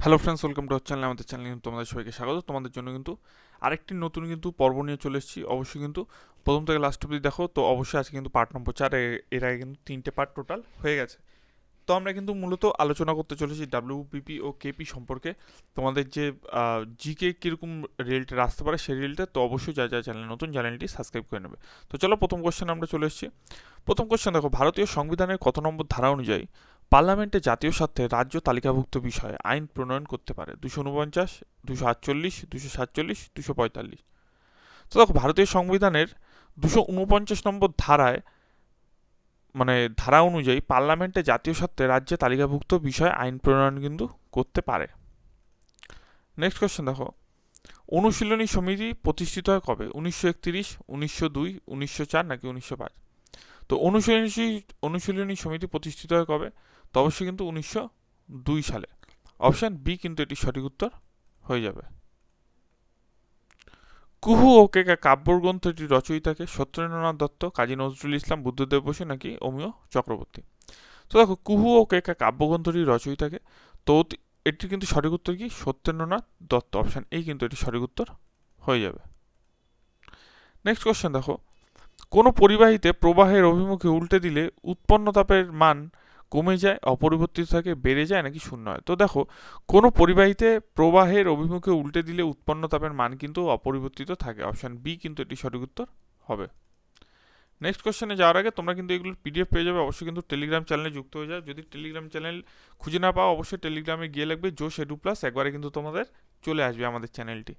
Hello friends, welcome to our channel. আমাদের চ্যানেলে কিন্তু তোমাদের সবাইকে স্বাগত। তোমাদের জন্য কিন্তু আরেকটি নতুন কিন্তু পর্ব নিয়ে চলে এসেছি। অবশ্যই কিন্তু প্রথম থেকে লাস্ট অব্দি দেখো। তো অবশ্যই আজকে কিন্তু পার্ট নম্বর 4, এর আগে কিন্তু 3টে পার্ট টোটাল হয়ে গেছে। তো আমরা কিন্তু মূলত আলোচনা করতে চলেছি ডাব্লিউবিপি ও কেপি সম্পর্কে। তোমাদের যে জিকে কীরকম রিলেটেড আসতে পারে সেই রিলেটেড। তো অবশ্যই যা যা চ্যানেল নতুন চ্যানেলটি সাবস্ক্রাইব করে নেবে। তো চলো প্রথম কোশ্চেনে আমরা চলে এসেছি। প্রথম কোশ্চেন দেখো, ভারতীয় সংবিধানের কত নম্বর ধারা অনুযায়ী পার্লামেন্টে জাতীয় স্বার্থে রাজ্য তালিকাভুক্ত বিষয়ে আইন প্রণয়ন করতে পারে? 249, 248, 247, 245। তো দেখো, ভারতীয় সংবিধানের 249 নম্বর ধারায় ধারা অনুযায়ী পার্লামেন্টে জাতীয় স্বার্থে রাজ্যে তালিকাভুক্ত বিষয়ে আইন প্রণয়ন কিন্তু করতে পারে। নেক্সট কোয়েশ্চেন দেখো, অনুশীলনী সমিতি প্রতিষ্ঠিত হয় কবে? 1931, 1902, 1904 নাকি 1905? তো অনুশীলনী সমিতি প্রতিষ্ঠিত হয় কবে? তো অবশ্যই কিন্তু 1902 সালে। অপশান বি কিন্তু এটি সঠিক উত্তর হয়ে যাবে। কুহু ও কেকা কাব্যগ্রন্থটি রচয়িতাকে? সত্যেন্দ্রনাথ দত্ত, কাজী নজরুল ইসলাম, বুদ্ধদেব বসু নাকি অমিয় চক্রবর্তী? তো দেখো, কুহু ও কেকা কাব্যগ্রন্থটি রচয়িতাকে। তো এটি কিন্তু সঠিক উত্তর কি? সত্যেন্দ্রনাথ দত্ত। অপশান এই কিন্তু এটি সঠিক উত্তর হয়ে যাবে। নেক্সট কোশ্চেন দেখো, কোনো পরিবাহীতে প্রবাহের অভিমুখে উল্টে দিলে উৎপন্ন তাপের মান কমে যায়, অপরিবর্তিত থাকে, বেড়ে যায় নাকি শূন্য হয়? তো দেখো, কোনো পরিবাহীতে প্রবাহের অভিমুখে উল্টে দিলে উৎপন্ন তাপের মান কিন্তু অপরিবর্তিত থাকে। অপশান বি কিন্তু এটি সঠিক উত্তর হবে। নেক্সট কোশ্চেনে যাওয়ার আগে তোমরা কিন্তু এগুলোর পিডিএফ পেয়ে যাবে। অবশ্যই কিন্তু টেলিগ্রাম চ্যানেলে যুক্ত হয়ে যাও। যদি টেলিগ্রাম চ্যানেল খুঁজে না পাও, অবশ্যই টেলিগ্রামে গিয়ে লাগবে জোশ এডু প্লাস, একবারে কিন্তু তোমাদের চলে আসবে আমাদের চ্যানেলটি।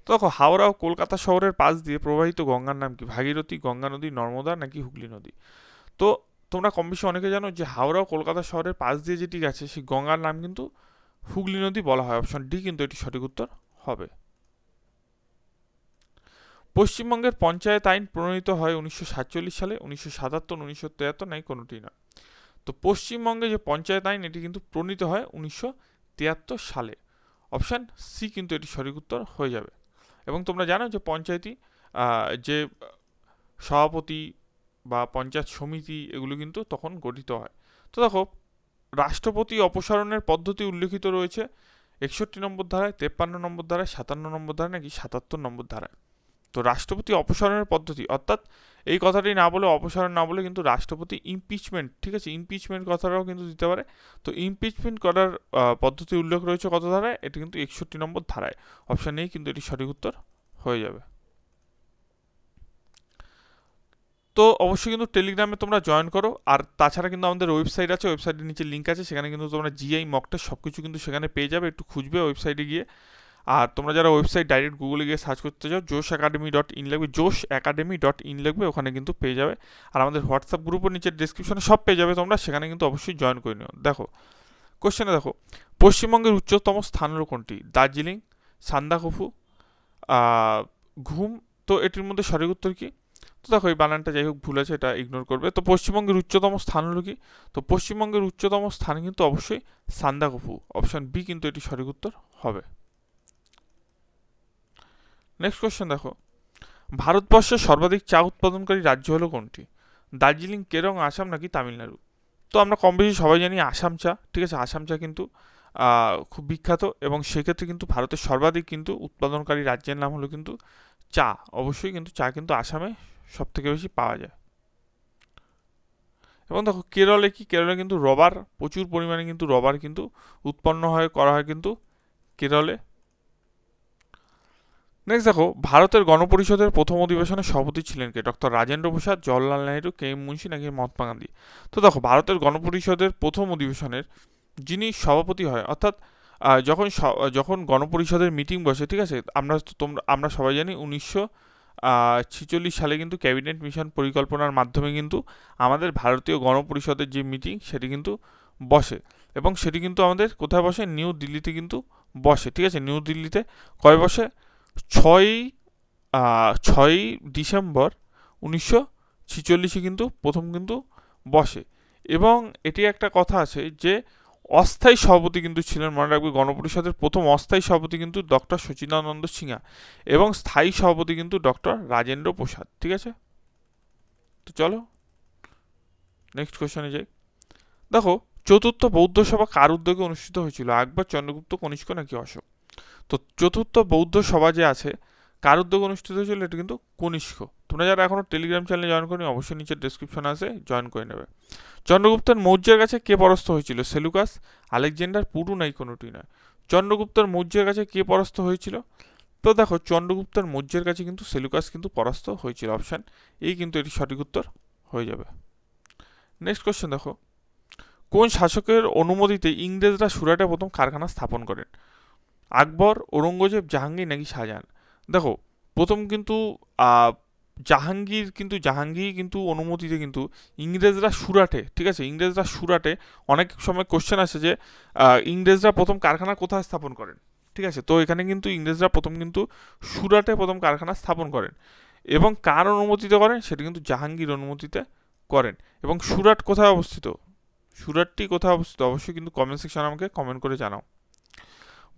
তো দেখো, হাওড়া ও কলকাতা শহরের পাশ দিয়ে প্রবাহিত গঙ্গার নাম কি? ভাগীরথী, গঙ্গা নদী, নর্মদা নাকি হুগলি নদী? তো তোমরা কম বেশি অনেকে জানো যে হাওড়া ও কলকাতা শহরের পাশ দিয়ে যেটি গেছে সেই গঙ্গার নাম কিন্তু হুগলি নদী বলা হয়। অপশন ডি কিন্তু এটি সঠিক উত্তর হবে। পশ্চিমবঙ্গের পঞ্চায়েত আইন প্রণীত হয় 1947 সালে, 1977, 1973 নাই কোনোটি না। তো পশ্চিমবঙ্গে যে পঞ্চায়েত আইন এটি কিন্তু প্রণীত হয় 1973 সালে। অপশান সি কিন্তু এটি সঠিক উত্তর হয়ে যাবে। এবং তোমরা জানো যে পঞ্চায়েতি যে সভাপতি বা পঞ্চায়েত সমিতি এগুলো কিন্তু তখন গঠিত হয়। তো দেখো, রাষ্ট্রপতি অপসারণের পদ্ধতি উল্লেখিত রয়েছে 61 নম্বর ধারায়, 53 নম্বর ধারায়, 57 নম্বর ধারায় নাকি 77 নম্বর ধারায়? তো রাষ্ট্রপতি অপসারণের পদ্ধতি, অর্থাৎ এই কথাটি না বলে, অপসারণ না বলে কিন্তু রাষ্ট্রপতি ইমপিচমেন্ট, ঠিক আছে, ইমপিচমেন্ট কথাটাও কিন্তু দিতে পারে। তো ইমপিচমেন্ট করার পদ্ধতি উল্লেখ রয়েছে কত ধারায়? এটি কিন্তু 61 নম্বর ধারায়। অপশান নেই কিন্তু এটি সঠিক উত্তর হয়ে যাবে। তো অবশ্যই কিন্তু টেলিগ্রামে তোমরা জয়েন করো। আর তাছাড়া কিন্তু আমাদের ওয়েবসাইট আছে, ওয়েবসাইটের নিচে লিঙ্ক আছে, সেখানে কিন্তু তোমরা জিআই মক টেস্ট সব কিছু কিন্তু সেখানে পেয়ে যাবে। একটু খুঁজবে ওয়েবসাইটে গিয়ে। আর তোমরা যারা ওয়েবসাইট ডাইরেক্ট গুগলে গিয়ে সার্চ করতে চাও, josh academy.in লাগবে, josh academy.in লাগবে, ওখানে কিন্তু পেয়ে যাবে। আর আমাদের হোয়াটসঅ্যাপ গ্রুপের নিচে ডিসক্রিপশনে সব পেয়ে যাবে তোমরা, সেখানে কিন্তু অবশ্যই জয়েন করে নিও। দেখো, কোশ্চেনে দেখো, পশ্চিমবঙ্গের উচ্চতম স্থান হলো কোনটি? দার্জিলিং, সান্দাকফু, ঘুম। তো এটির মধ্যে সঠিক উত্তর কি? তো দেখো, এই বানানটা যাই হোক ভুল আছে, এটা ইগনোর করবে। তো পশ্চিমবঙ্গের উচ্চতম স্থান হলো কি? তো পশ্চিমবঙ্গের উচ্চতম স্থান কিন্তু অবশ্যই সান্দাকফু। অপশন বি কিন্তু এটি সঠিক উত্তর হবে। নেক্সট কোয়েশ্চেন দেখো, ভারতবর্ষের সর্বাধিক চা উৎপাদনকারী রাজ্য হলো কোনটি? দার্জিলিং, কেরং, আসাম নাকি তামিলনাড়ু? তো আমরা কম বেশি সবাই জানি আসাম চা, ঠিক আছে। আসাম চা কিন্তু খুব বিখ্যাত, এবং সেক্ষেত্রে কিন্তু ভারতের সর্বাধিক কিন্তু উৎপাদনকারী রাজ্যের নাম হলো কিন্তু চা। অবশ্যই কিন্তু চা কিন্তু আসামে সব থেকে বেশি পাওয়া যায়। এবং দেখো, কেরলে কি? কেরলে কিন্তু রবার, প্রচুর পরিমাণে কিন্তু রবার কিন্তু উৎপন্ন হয়, করা হয় কিন্তু কেরলে। নেক্সট দেখো, ভারতের গণপরিষদের প্রথম অধিবেশনে সভাপতি ছিলেন কে? Doctor Rajendra Prasad, Jawaharlal Nehru, K M Munshi নাকি মহাত্মা গান্ধী? তো দেখো, ভারতের গণপরিষদের প্রথম অধিবেশনের যিনি সভাপতি হয়, অর্থাৎ যখন গণপরিষদের মিটিং বসে, ঠিক আছে, আমরা সবাই জানি 1946 সালে কিন্তু ক্যাবিনেট মিশন পরিকল্পনার মাধ্যমে কিন্তু আমাদের ভারতীয় গণপরিষদের যে মিটিং সেটি কিন্তু বসে। এবং সেটি কিন্তু আমাদের কোথায় বসে? নিউ দিল্লিতে কিন্তু বসে, ঠিক আছে। নিউ দিল্লিতে কবে বসে? ছয়ই 6ই ডিসেম্বর 1946 কিন্তু প্রথম কিন্তু বসে। এবং এটি একটা কথা আছে যে অস্থায়ী সভাপতি কিন্তু ছিলেন, মনে রাখবে, গণপরিষদের প্রথম অস্থায়ী সভাপতি কিন্তু ডক্টর সচিদানন্দ সিনহা, এবং স্থায়ী সভাপতি কিন্তু ডক্টর রাজেন্দ্র প্রসাদ, ঠিক আছে। তো চলো নেক্সট কোশ্চেনে যাই। দেখো, চতুর্থ বৌদ্ধ সভা কার উদ্যোগে অনুষ্ঠিত হয়েছিল? আকবর, চন্দ্রগুপ্ত, কনিষ্ক নাকি অশোক? তো চতুর্থ বৌদ্ধ সভা যে আছে কার উদ্যোগে অনুষ্ঠিত হয়েছিল? এটা কিন্তু কনিষ্ক। তোমরা যারা এখনো টেলিগ্রাম চ্যানেলে জয়েন করনি অবশ্যই নিচের ডেসক্রিপশনে আছে, জয়েন করে নেবে। চন্দ্রগুপ্তের মৌর্যের কাছে কে পরাস্ত হয়েছিল? সেলুকাস, আলেকজান্ডার, পুরু নাই কোনোটি নয়। চন্দ্রগুপ্তের মৌর্যের কাছে কে পরাস্ত হয়েছিল? তো দেখো চন্দ্রগুপ্তের মৌর্যের কাছে কিন্তু সেলুকাস কিন্তু পরাস্ত হয়েছিল। অপশান এই কিন্তু এটি সঠিক উত্তর হয়ে যাবে। নেক্সট কোশ্চেন দেখো, কোন শাসকের অনুমতিতে ইংরেজরা সুরাটে প্রথম কারখানা স্থাপন করেন? আকবর, ঔরঙ্গজেব, জাহাঙ্গীর নাকি শাহজাহান? দেখো প্রথম কিন্তু জাহাঙ্গীর কিন্তু অনুমতিতে কিন্তু ইংরেজরা সুরাটে, ঠিক আছে, ইংরেজরা সুরাটে, অনেক সময় কোশ্চেন আসে যে ইংরেজরা প্রথম কারখানা কোথায় স্থাপন করেন, ঠিক আছে, তো এখানে কিন্তু ইংরেজরা প্রথম কিন্তু সুরাটে প্রথম কারখানা স্থাপন করেন। এবং কার অনুমতিতে করেন? সেটা কিন্তু জাহাঙ্গীর অনুমতিতে করেন। এবং সুরাট কোথায় অবস্থিত? সুরাটটি কোথায় অবস্থিত? অবশ্যই কিন্তু কমেন্ট সেকশনে আমাকে কমেন্ট করে জানাও।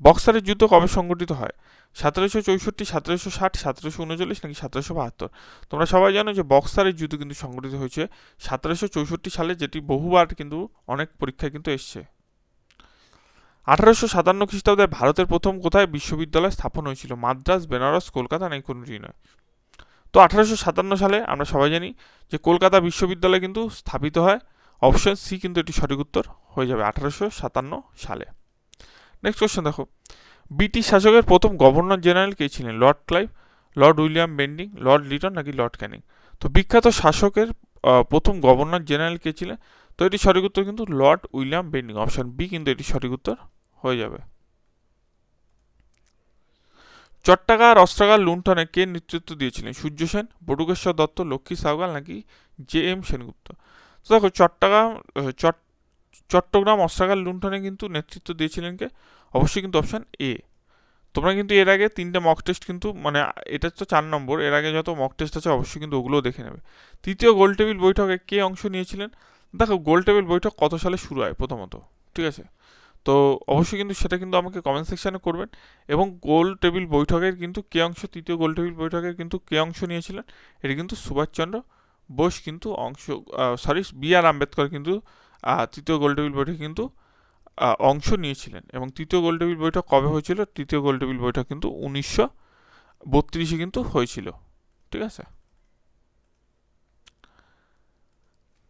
বক্সারের যুদ্ধ কবে সংঘটিত হয়? 1764, 1760, 1739 নাকি 1772? তোমরা সবাই জানো যে বক্সারের যুদ্ধ কিন্তু সংঘটিত হয়েছে 1764 সালে, যেটি বহুবার কিন্তু অনেক পরীক্ষায় কিন্তু এসছে। 1857 খ্রিস্টাব্দে ভারতের প্রথম কোথায় বিশ্ববিদ্যালয় স্থাপন হয়েছিল? মাদ্রাজ, বেনারস, কলকাতা নাকি কোনোটি নয়? তো 1857 সালে আমরা সবাই জানি যে কলকাতা বিশ্ববিদ্যালয় কিন্তু স্থাপিত হয়। অপশন সি কিন্তু এটি সঠিক উত্তর হয়ে যাবে 1857 সালে। নেক্সট কোশ্চেন দেখো, ব্রিটিশ শাসকের প্রথম গভর্নর জেনারেল কে ছিলেন? Lord Clive, Lord William bending, Lord Liton নাকি লর্ড ক্যানিং? তো বিখ্যাত শাসকের প্রথম গভর্নর জেনারেল কে ছিলেন? তো এটি সঠিক উত্তর কিন্তু Lord William Bentinck. Option B কিন্তু এটি সঠিক উত্তর হয়ে যাবে। চট্টাগার অস্ত্রাগার লুণ্ঠনে কে নেতৃত্ব দিয়েছিলেন? সূর্য সেন, বটুকেশ্বর দত্ত, লক্ষ্মী সাহগাল নাকি জে এম সেনগুপ্ত? তো দেখো চট্টগ্রাম অস্ত্রাগার লুণ্ঠনে কিন্তু নেতৃত্ব দিয়েছিলেন কে? অবশ্যই কিন্তু অপশন এ। তোমরা কিন্তু এর আগে 3টে মক টেস্ট কিন্তু মানে এটা তো 4 নম্বর, এর আগে যত মক টেস্ট আছে অবশ্যই কিন্তু ওগুলোও দেখে নেবে। তৃতীয় গোলটেবিল বৈঠকে কে অংশ নিয়েছিলেন? দেখো গোলটেবিল বৈঠক কত সালে শুরু হয় প্রথমত, ঠিক আছে, তো অবশ্যই কিন্তু সেটা কিন্তু আমাকে কমেন্ট সেকশানে করবেন। এবং গোল টেবিল বৈঠকের কিন্তু কে অংশ, তৃতীয় গোল টেবিল বৈঠকের কিন্তু কে অংশ নিয়েছিলেন? এটি কিন্তু সুভাষচন্দ্র বোস কিন্তু বি আর আম্বেদকর কিন্তু তৃতীয় গোল টেবিল বৈঠকে কিন্তু অংশ নিয়েছিলেন। এবং তৃতীয় গোল টেবিল বৈঠক কবে হয়েছিল? তৃতীয় গোল টেবিল বৈঠক কিন্তু 1932 কিন্তু হয়েছিল, ঠিক আছে।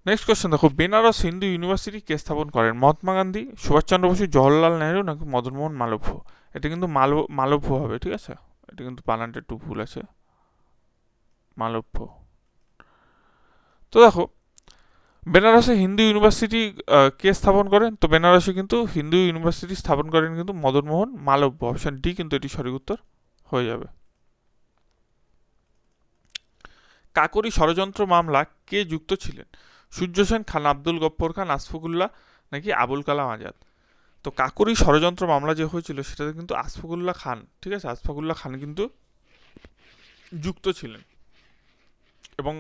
নেক্সট কোশ্চেন দেখো, বেনারস হিন্দু ইউনিভার্সিটি কে স্থাপন করেন? মহাত্মা গান্ধী, সুভাষচন্দ্র বসু, জওহরলাল নেহরু নাকি মদনমোহন মালব্য? এটা কিন্তু মালব্য হবে, ঠিক আছে, এটা কিন্তু বানানটা একটু ভুল আছে, মালব্য। তো দেখো বেনারসে হিন্দু ইউনিভার্সিটি কে স্থাপন করেন? তো বেনারসে কিন্তু হিন্দু ইউনিভার্সিটি স্থাপন করেন কিন্তু মদনমোহন মালব্য। অপশন ডি কিন্তু এটি সঠিক উত্তর হয়ে যাবে। কাকরি ষড়যন্ত্র মামলা কে যুক্ত ছিলেন? সূর্য সেন, খান আব্দুল গফ্ফর খান, আশফাকুল্লাহ নাকি আবুল কালাম আজাদ? তো কাকরি ষড়যন্ত্র মামলা যে হয়েছিল সেটাতে কিন্তু আশফাকুল্লাহ খান, ঠিক আছে, আশফাকুল্লাহ খান কিন্তু যুক্ত ছিলেন। এবং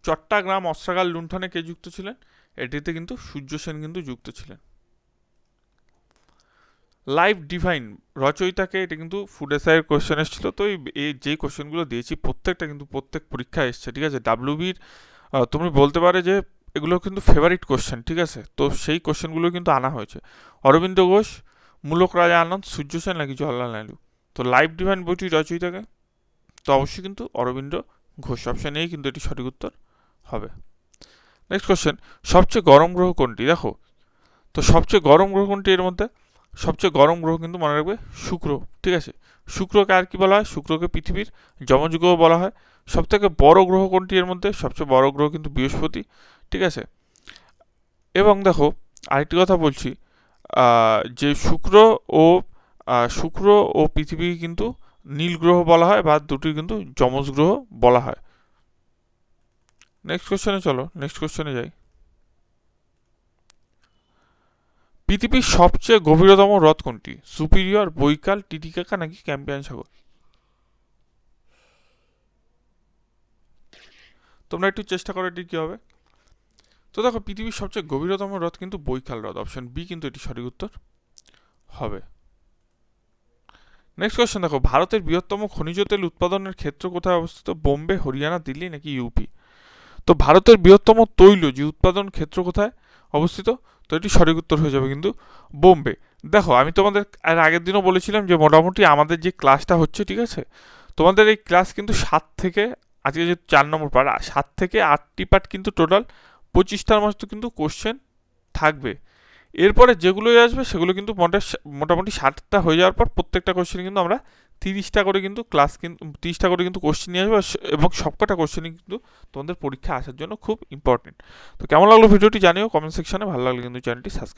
চট্টগ্রাম অস্ত্রাগার লুণ্ঠনে কে যুক্ত ছিলেন? এটিতে কিন্তু সূর্য সেন কিন্তু যুক্ত ছিলেন। লাইফ ডিভাইন রচয়িতাকে, এটা কিন্তু ফুড এসআইয়ের কোশ্চেন এসেছিল। তো এই যে কোশ্চেনগুলো দিয়েছি প্রত্যেকটা কিন্তু প্রত্যেক পরীক্ষায় এসছে, ঠিক আছে। ডাব্লিউবির তুমি বলতে পারে যে এগুলো কিন্তু ফেভারিট কোশ্চেন, ঠিক আছে, তো সেই কোশ্চেনগুলো কিন্তু আনা হয়েছে। অরবিন্দ ঘোষ, মূলক রাজা আনন্দ, সূর্য সেন নাকি জওয়াহরলাল নেহরু? তো লাইফ ডিভাইন বইটি রচয়িতাকে, তো অবশ্যই কিন্তু অরবিন্দ ঘোষ। অপশন এই কিন্তু এটি সঠিক উত্তর হবে। নেক্সট কোশ্চেন, সবচেয়ে গরম গ্রহ কোনটি? দেখো তো সবচেয়ে গরম গ্রহ কোনটি? এর মধ্যে সবচেয়ে গরম গ্রহ কিন্তু মনে রাখবে শুক্র, ঠিক আছে। শুক্রকে আর কি বলা হয়? শুক্রকে পৃথিবীর যমযুগ বলা হয়। সবথেকে বড় গ্রহ কোনটি? এর মধ্যে সবচেয়ে বড় গ্রহ কিন্তু বৃহস্পতি, ঠিক আছে। এবং দেখো আরেকটি কথা বলছি, যে শুক্র ও পৃথিবী কিন্তু নীল গ্রহ বলা হয়, বা দুটি কিন্তু যমজ গ্রহ বলা হয়। নেক্সট কোশ্চেনে চলো, নেক্সট কোশ্চেনে যাই। পৃথিবীর সবচেয়ে গভীরতম হ্রদ কোনটি? সুপিরিয়র, বৈকাল, টিটিকাকা নাকি ক্যাম্পিয়ান সাগর? তোমরা একটু চেষ্টা করো এটি কি হবে। তো দেখো পৃথিবীর সবচেয়ে গভীরতম হ্রদ কিন্তু বৈকাল হ্রদ। অপশন বি কিন্তু এটি সঠিক উত্তর হবে। নেক্সট কোয়েশ্চেন দেখো, ভারতের বৃহত্তম খনিজ তেল উৎপাদনের ক্ষেত্র কোথায় অবস্থিত? বোম্বে, হরিয়ানা, দিল্লি নাকি ইউপি? তো ভারতের বৃহত্তম তৈল যে উৎপাদন ক্ষেত্র কোথায়? অবস্থিত। তো এটি সঠিক উত্তর হয়ে যাবে কিন্তু বোম্বে। দেখো আমি তোমাদের আর আগের দিনও বলেছিলাম যে মোটামুটি আমাদের যে ক্লাসটা হচ্ছে, ঠিক আছে, তোমাদের এই ক্লাস কিন্তু 7 থেকে, আজকে যে 4 নম্বর পার্ট, 7 থেকে 8টি পার্ট কিন্তু টোটাল 25টার মতো কিন্তু কোশ্চেন থাকবে। এরপরে যেগুলোই আসবে সেগুলো কিন্তু মোটামুটি 60টা হয়ে যাওয়ার পর প্রত্যেকটা কোশ্চেন কিন্তু আমরা 30টা করে কিন্তু ক্লাস, কিন্তু 30টা করে কিন্তু কোশ্চেন নিয়ে আসবো, এবং সবকটা কোশ্চেনই কিন্তু তোমাদের পরীক্ষা আসার জন্য খুব ইম্পর্টেন্ট। তো কেমন লাগলো ভিডিওটি জানিও কমেন্ট সেকশনে, ভালো লাগলে কিন্তু চ্যানেলটি সাবস্ক্রাইব